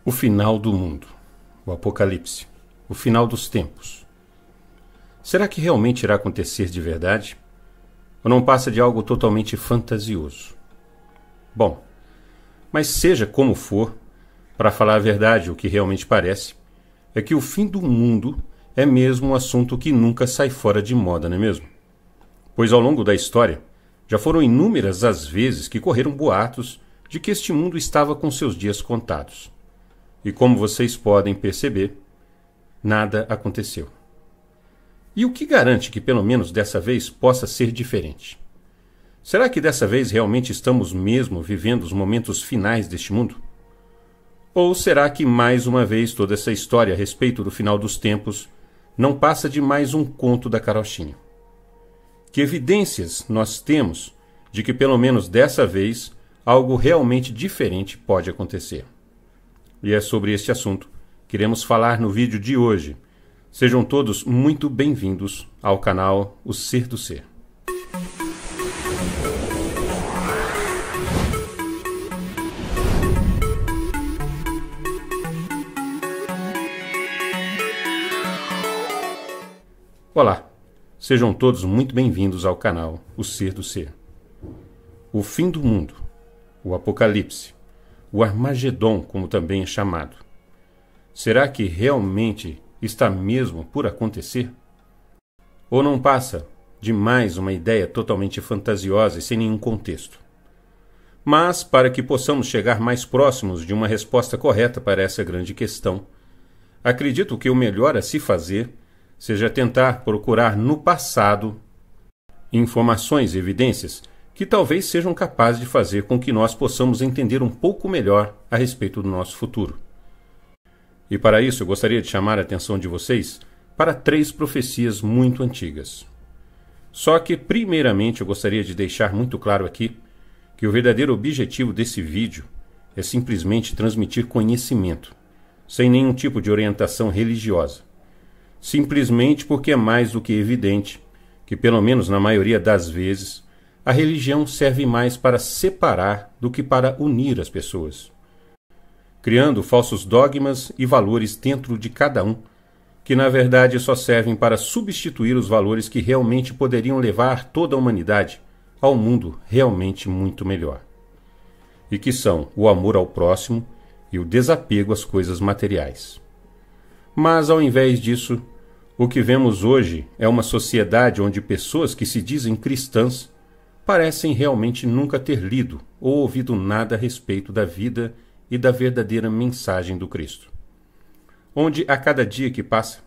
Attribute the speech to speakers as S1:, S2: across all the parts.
S1: O final do mundo, o Apocalipse, o final dos tempos. Será que realmente irá acontecer de verdade? Ou não passa de algo totalmente fantasioso? Bom, mas seja como for, para falar a verdade, o que realmente parece é que o fim do mundo é mesmo um assunto que nunca sai fora de moda, não é mesmo? Pois ao longo da história, já foram inúmeras as vezes que correram boatos de que este mundo estava com seus dias contados. E como vocês podem perceber, nada aconteceu. E o que garante que pelo menos dessa vez possa ser diferente? Será que dessa vez realmente estamos mesmo vivendo os momentos finais deste mundo? Ou será que mais uma vez toda essa história a respeito do final dos tempos não passa de mais um conto da carochinha? Que evidências nós temos de que pelo menos dessa vez algo realmente diferente pode acontecer? E é sobre este assunto que iremos falar no vídeo de hoje. Sejam todos muito bem-vindos ao canal O Ser do Ser. Olá, sejam todos muito bem-vindos ao canal O Ser do Ser. O fim do mundo, o Apocalipse, o Armagedon, como também é chamado. Será que realmente está mesmo por acontecer? Ou não passa de mais uma ideia totalmente fantasiosa e sem nenhum contexto? Mas, para que possamos chegar mais próximos de uma resposta correta para essa grande questão, acredito que o melhor a se fazer seja tentar procurar no passado informações e evidências que talvez sejam capazes de fazer com que nós possamos entender um pouco melhor a respeito do nosso futuro. E para isso eu gostaria de chamar a atenção de vocês para 3 profecias muito antigas. Só que, primeiramente, eu gostaria de deixar muito claro aqui que o verdadeiro objetivo desse vídeo é simplesmente transmitir conhecimento, sem nenhum tipo de orientação religiosa. Simplesmente porque é mais do que evidente que, pelo menos na maioria das vezes, a religião serve mais para separar do que para unir as pessoas, criando falsos dogmas e valores dentro de cada um, que na verdade só servem para substituir os valores que realmente poderiam levar toda a humanidade ao mundo realmente muito melhor. E que são o amor ao próximo e o desapego às coisas materiais. Mas ao invés disso, o que vemos hoje é uma sociedade onde pessoas que se dizem cristãs parecem realmente nunca ter lido ou ouvido nada a respeito da vida e da verdadeira mensagem do Cristo. Onde, a cada dia que passa,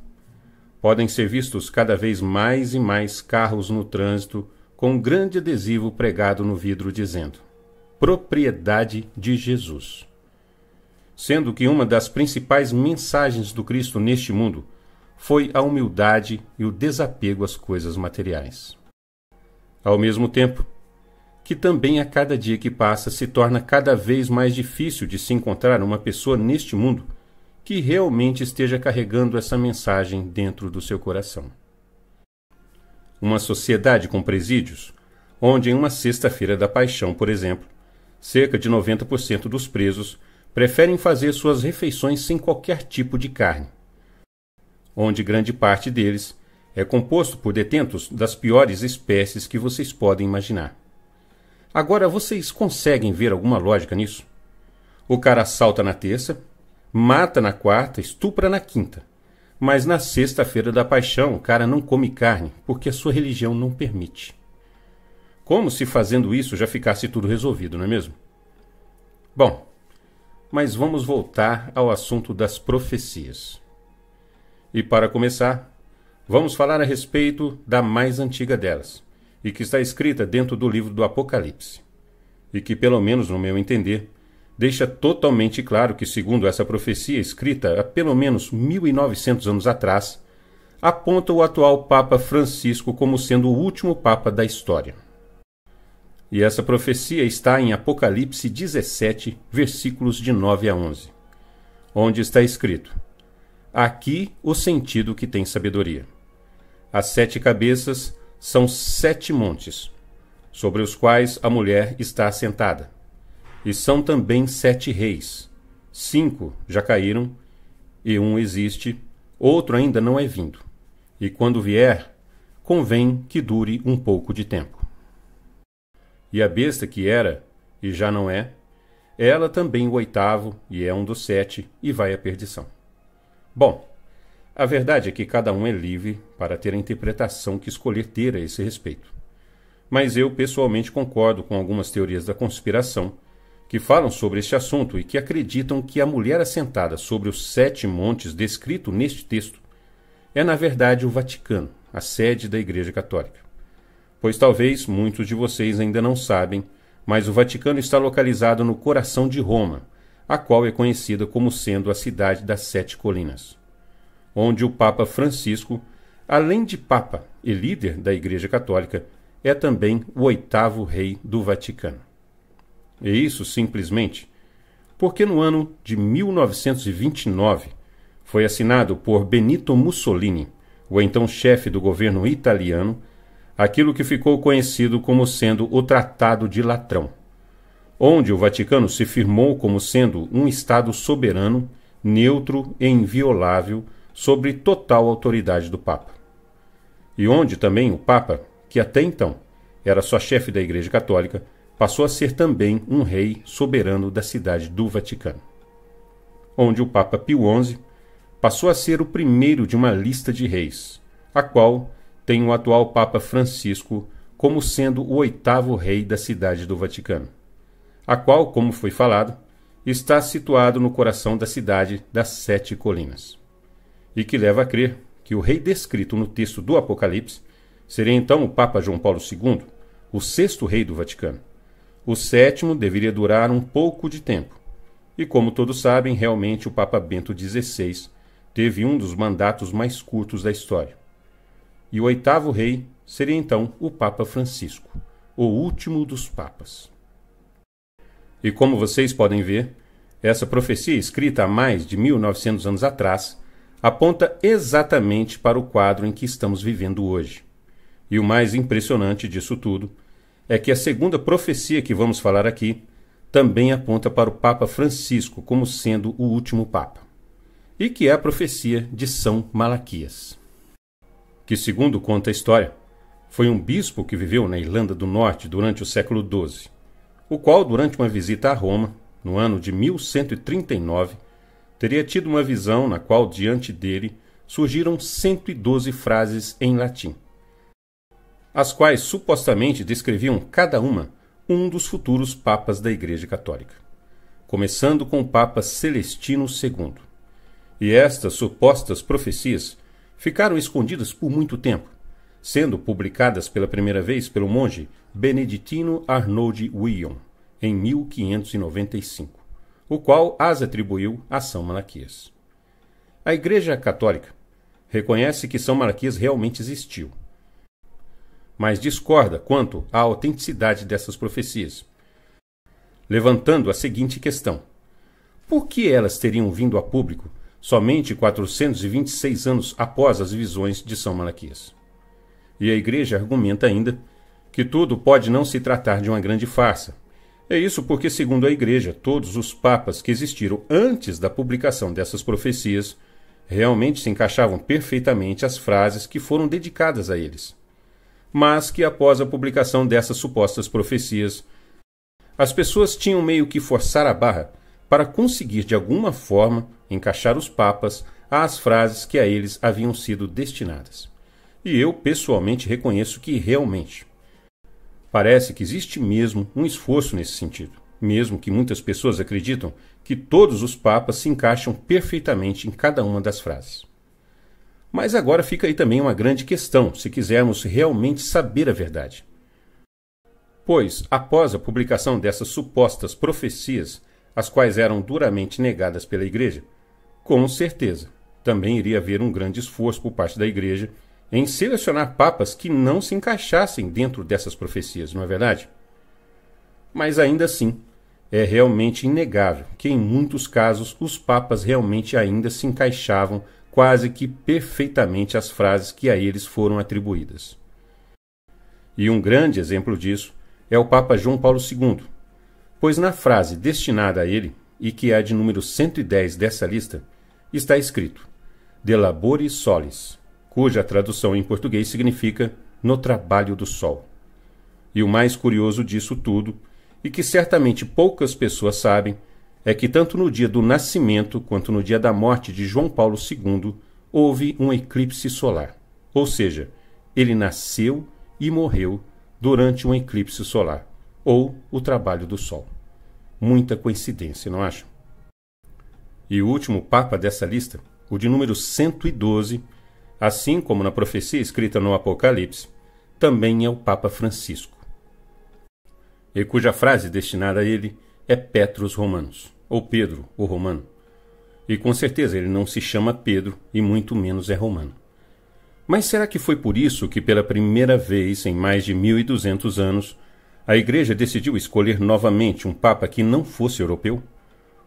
S1: podem ser vistos cada vez mais e mais carros no trânsito com um grande adesivo pregado no vidro dizendo: propriedade de Jesus. Sendo que uma das principais mensagens do Cristo neste mundo foi a humildade e o desapego às coisas materiais. Ao mesmo tempo, que também a cada dia que passa se torna cada vez mais difícil de se encontrar uma pessoa neste mundo que realmente esteja carregando essa mensagem dentro do seu coração. Uma sociedade com presídios, onde em uma sexta-feira da paixão, por exemplo, cerca de 90% dos presos preferem fazer suas refeições sem qualquer tipo de carne, onde grande parte deles é composto por detentos das piores espécies que vocês podem imaginar. Agora, vocês conseguem ver alguma lógica nisso? O cara assalta na terça, mata na quarta, estupra na quinta. Mas na sexta-feira da paixão, o cara não come carne, porque a sua religião não permite. Como se fazendo isso já ficasse tudo resolvido, não é mesmo? Bom, mas vamos voltar ao assunto das profecias. E para começar, vamos falar a respeito da mais antiga delas, e que está escrita dentro do livro do Apocalipse, e que, pelo menos no meu entender, deixa totalmente claro que, segundo essa profecia escrita há pelo menos 1900 anos atrás, aponta o atual Papa Francisco como sendo o último Papa da história. E essa profecia está em Apocalipse 17, versículos de 9 a 11, onde está escrito: aqui o sentido que tem sabedoria. As 7 cabeças são 7 montes, sobre os quais a mulher está assentada, e são também 7 reis, 5 já caíram, e um existe, outro ainda não é vindo. E quando vier, convém que dure um pouco de tempo. E a besta que era, e já não é, ela também o 8º, e é um dos 7, e vai à perdição. Bom, a verdade é que cada um é livre para ter a interpretação que escolher ter a esse respeito. Mas eu pessoalmente concordo com algumas teorias da conspiração que falam sobre este assunto e que acreditam que a mulher assentada sobre os 7 montes descrito neste texto é na verdade o Vaticano, a sede da Igreja Católica. Pois talvez muitos de vocês ainda não sabem, mas o Vaticano está localizado no coração de Roma, a qual é conhecida como sendo a cidade das 7 colinas, onde o Papa Francisco, além de Papa e líder da Igreja Católica, é também o 8º rei do Vaticano. E isso simplesmente porque no ano de 1929 foi assinado por Benito Mussolini, o então chefe do governo italiano, aquilo que ficou conhecido como sendo o Tratado de Latrão, onde o Vaticano se firmou como sendo um Estado soberano, neutro e inviolável, sob total autoridade do Papa. E onde também o Papa, que até então era só chefe da Igreja Católica, passou a ser também um rei soberano da cidade do Vaticano. Onde o Papa Pio XI passou a ser o primeiro de uma lista de reis, a qual tem o atual Papa Francisco como sendo o 8º rei da cidade do Vaticano, a qual, como foi falado, está situado no coração da cidade das 7 colinas, e que leva a crer que o rei descrito no texto do Apocalipse seria então o Papa João Paulo II, o 6º rei do Vaticano. O 7º deveria durar um pouco de tempo, e como todos sabem, realmente o Papa Bento XVI teve um dos mandatos mais curtos da história. E o 8º rei seria então o Papa Francisco, o último dos papas. E como vocês podem ver, essa profecia escrita há mais de 1900 anos atrás aponta exatamente para o quadro em que estamos vivendo hoje. E o mais impressionante disso tudo é que a segunda profecia que vamos falar aqui também aponta para o Papa Francisco como sendo o último Papa, e que é a profecia de São Malaquias, que, segundo conta a história, foi um bispo que viveu na Irlanda do Norte durante o século XII, o qual, durante uma visita a Roma, no ano de 1139, teria tido uma visão na qual, diante dele, surgiram 112 frases em latim, as quais supostamente descreviam cada uma um dos futuros papas da Igreja Católica, começando com o Papa Celestino II. E estas supostas profecias ficaram escondidas por muito tempo, sendo publicadas pela primeira vez pelo monge Beneditino Arnaud Willon, em 1595, o qual as atribuiu a São Malaquias. A Igreja Católica reconhece que São Malaquias realmente existiu, mas discorda quanto à autenticidade dessas profecias, levantando a seguinte questão: por que elas teriam vindo a público somente 426 anos após as visões de São Malaquias? E a Igreja argumenta ainda que tudo pode não se tratar de uma grande farsa. É isso porque, segundo a Igreja, todos os papas que existiram antes da publicação dessas profecias realmente se encaixavam perfeitamente às frases que foram dedicadas a eles, mas que após a publicação dessas supostas profecias, as pessoas tinham meio que forçar a barra para conseguir de alguma forma encaixar os papas às frases que a eles haviam sido destinadas. E eu pessoalmente reconheço que realmente parece que existe mesmo um esforço nesse sentido, mesmo que muitas pessoas acreditam que todos os papas se encaixam perfeitamente em cada uma das frases. Mas agora fica aí também uma grande questão, se quisermos realmente saber a verdade. Pois, após a publicação dessas supostas profecias, as quais eram duramente negadas pela Igreja, com certeza também iria haver um grande esforço por parte da Igreja em selecionar papas que não se encaixassem dentro dessas profecias, não é verdade? Mas ainda assim, é realmente inegável que em muitos casos os papas realmente ainda se encaixavam quase que perfeitamente às frases que a eles foram atribuídas. E um grande exemplo disso é o Papa João Paulo II, pois na frase destinada a ele, e que é a de número 110 dessa lista, está escrito De Laboris Solis, cuja tradução em português significa No Trabalho do Sol. E o mais curioso disso tudo, e que certamente poucas pessoas sabem, é que tanto no dia do nascimento quanto no dia da morte de João Paulo II houve um eclipse solar. Ou seja, ele nasceu e morreu durante um eclipse solar, ou o trabalho do Sol. Muita coincidência, não acham? E o último Papa dessa lista, o de número 112, assim como na profecia escrita no Apocalipse, também é o Papa Francisco, e cuja frase destinada a ele é Petrus Romanus, ou Pedro, o Romano. E com certeza ele não se chama Pedro e muito menos é romano. Mas será que foi por isso que pela primeira vez em mais de 1200 anos a Igreja decidiu escolher novamente um Papa que não fosse europeu?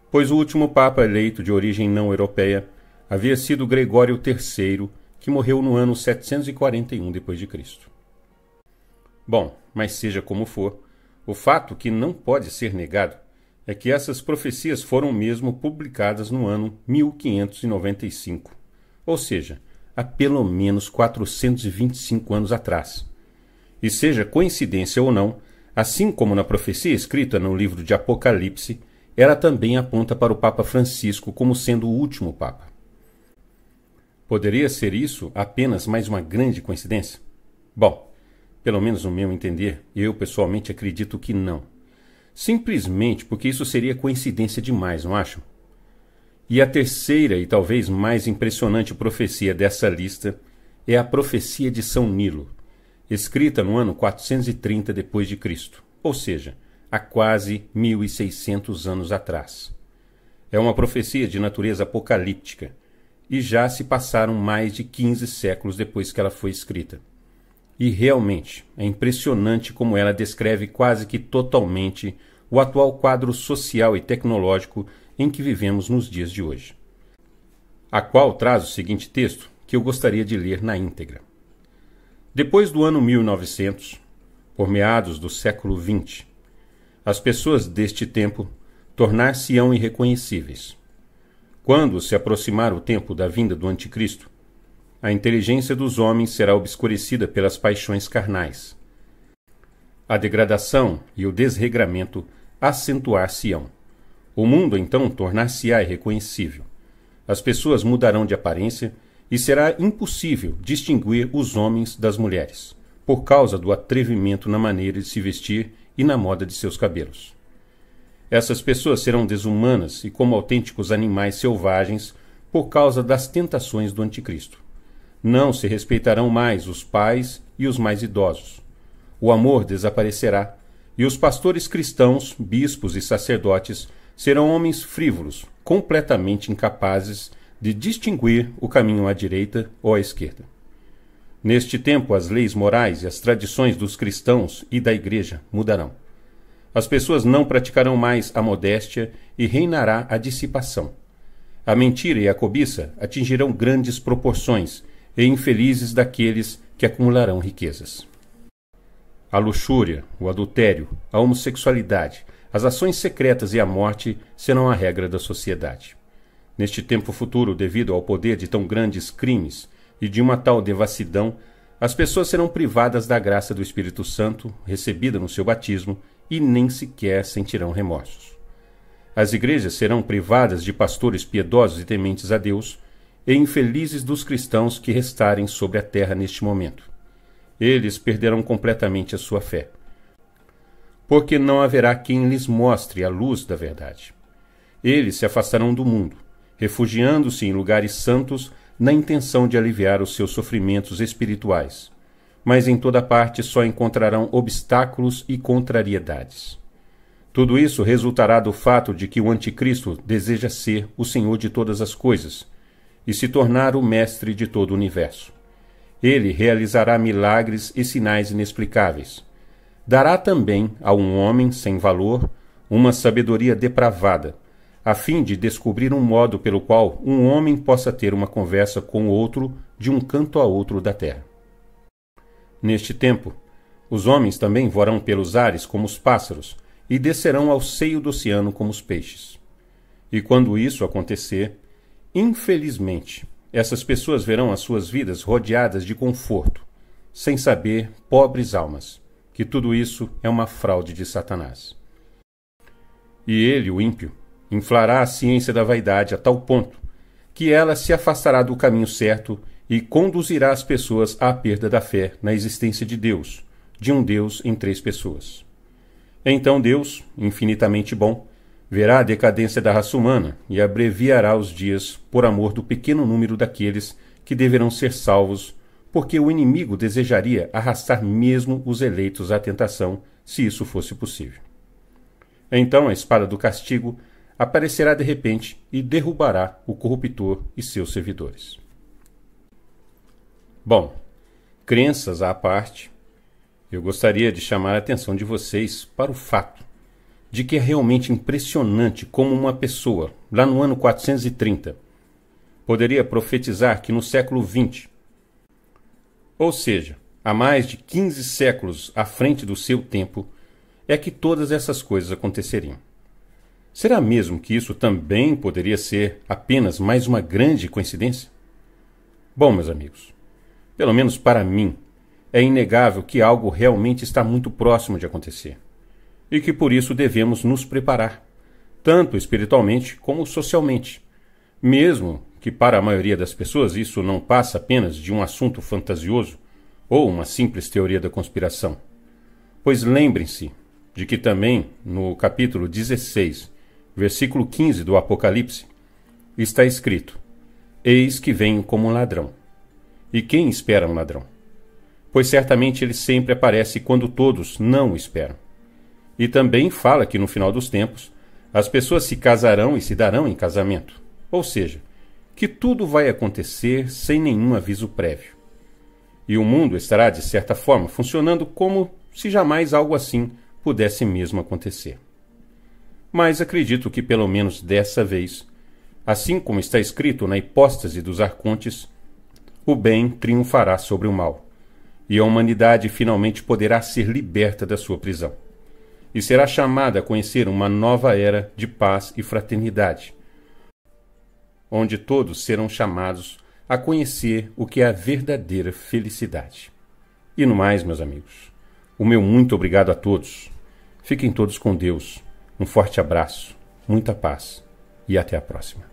S1: Pois o último Papa eleito de origem não europeia havia sido Gregório III, que morreu no ano 741 d.C. Bom, mas seja como for, o fato que não pode ser negado é que essas profecias foram mesmo publicadas no ano 1595, ou seja, há pelo menos 425 anos atrás. E seja coincidência ou não, assim como na profecia escrita no livro de Apocalipse, ela também aponta para o Papa Francisco como sendo o último Papa. Poderia ser isso apenas mais uma grande coincidência? Bom, pelo menos no meu entender, eu pessoalmente acredito que não. Simplesmente porque isso seria coincidência demais, não acham? E a terceira e talvez mais impressionante profecia dessa lista é a profecia de São Nilo, escrita no ano 430 d.C., ou seja, há quase 1600 anos atrás. É uma profecia de natureza apocalíptica, e já se passaram mais de 15 séculos depois que ela foi escrita. E realmente é impressionante como ela descreve quase que totalmente o atual quadro social e tecnológico em que vivemos nos dias de hoje. A qual traz o seguinte texto que eu gostaria de ler na íntegra. Depois do ano 1900, por meados do século XX, as pessoas deste tempo tornar-se-ão irreconhecíveis. Quando se aproximar o tempo da vinda do Anticristo, a inteligência dos homens será obscurecida pelas paixões carnais. A degradação e o desregramento acentuar-se-ão. O mundo, então, tornar-se-á irreconhecível. As pessoas mudarão de aparência e será impossível distinguir os homens das mulheres, por causa do atrevimento na maneira de se vestir e na moda de seus cabelos. Essas pessoas serão desumanas e como autênticos animais selvagens por causa das tentações do Anticristo. Não se respeitarão mais os pais e os mais idosos. O amor desaparecerá, e os pastores cristãos, bispos e sacerdotes serão homens frívolos, completamente incapazes de distinguir o caminho à direita ou à esquerda. Neste tempo, as leis morais e as tradições dos cristãos e da Igreja mudarão. As pessoas não praticarão mais a modéstia e reinará a dissipação. A mentira e a cobiça atingirão grandes proporções, e infelizes daqueles que acumularão riquezas. A luxúria, o adultério, a homossexualidade, as ações secretas e a morte serão a regra da sociedade. Neste tempo futuro, devido ao poder de tão grandes crimes e de uma tal devassidão, as pessoas serão privadas da graça do Espírito Santo, recebida no seu batismo, e nem sequer sentirão remorsos. As igrejas serão privadas de pastores piedosos e tementes a Deus, e infelizes dos cristãos que restarem sobre a terra neste momento. Eles perderão completamente a sua fé, porque não haverá quem lhes mostre a luz da verdade. Eles se afastarão do mundo, refugiando-se em lugares santos na intenção de aliviar os seus sofrimentos espirituais, mas em toda parte só encontrarão obstáculos e contrariedades. Tudo isso resultará do fato de que o Anticristo deseja ser o Senhor de todas as coisas e se tornar o mestre de todo o universo. Ele realizará milagres e sinais inexplicáveis. Dará também a um homem sem valor uma sabedoria depravada, a fim de descobrir um modo pelo qual um homem possa ter uma conversa com o outro de um canto a outro da terra. Neste tempo, os homens também voarão pelos ares como os pássaros e descerão ao seio do oceano como os peixes. E quando isso acontecer, infelizmente, essas pessoas verão as suas vidas rodeadas de conforto, sem saber, pobres almas, que tudo isso é uma fraude de Satanás. E ele, o ímpio, inflará a ciência da vaidade a tal ponto que ela se afastará do caminho certo e conduzirá as pessoas à perda da fé na existência de Deus, de um Deus em 3 pessoas. Então Deus, infinitamente bom, verá a decadência da raça humana e abreviará os dias por amor do pequeno número daqueles que deverão ser salvos, porque o inimigo desejaria arrastar mesmo os eleitos à tentação, se isso fosse possível. Então a espada do castigo aparecerá de repente e derrubará o corruptor e seus servidores. Bom, crenças à parte, eu gostaria de chamar a atenção de vocês para o fato de que é realmente impressionante como uma pessoa, lá no ano 430, poderia profetizar que no século XX, ou seja, há mais de 15 séculos à frente do seu tempo, é que todas essas coisas aconteceriam. Será mesmo que isso também poderia ser apenas mais uma grande coincidência? Bom, meus amigos, pelo menos para mim, é inegável que algo realmente está muito próximo de acontecer, e que por isso devemos nos preparar, tanto espiritualmente como socialmente, mesmo que para a maioria das pessoas isso não passa apenas de um assunto fantasioso ou uma simples teoria da conspiração. Pois lembrem-se de que também no capítulo 16, versículo 15 do Apocalipse, está escrito: Eis que venho como um ladrão. E quem espera um ladrão? Pois certamente ele sempre aparece quando todos não o esperam. E também fala que no final dos tempos, as pessoas se casarão e se darão em casamento. Ou seja, que tudo vai acontecer sem nenhum aviso prévio. E o mundo estará, de certa forma, funcionando como se jamais algo assim pudesse mesmo acontecer. Mas acredito que, pelo menos dessa vez, assim como está escrito na hipóstase dos arcontes, o bem triunfará sobre o mal, e a humanidade finalmente poderá ser liberta da sua prisão, e será chamada a conhecer uma nova era de paz e fraternidade, onde todos serão chamados a conhecer o que é a verdadeira felicidade. E no mais, meus amigos, o meu muito obrigado a todos. Fiquem todos com Deus. Um forte abraço, muita paz e até a próxima.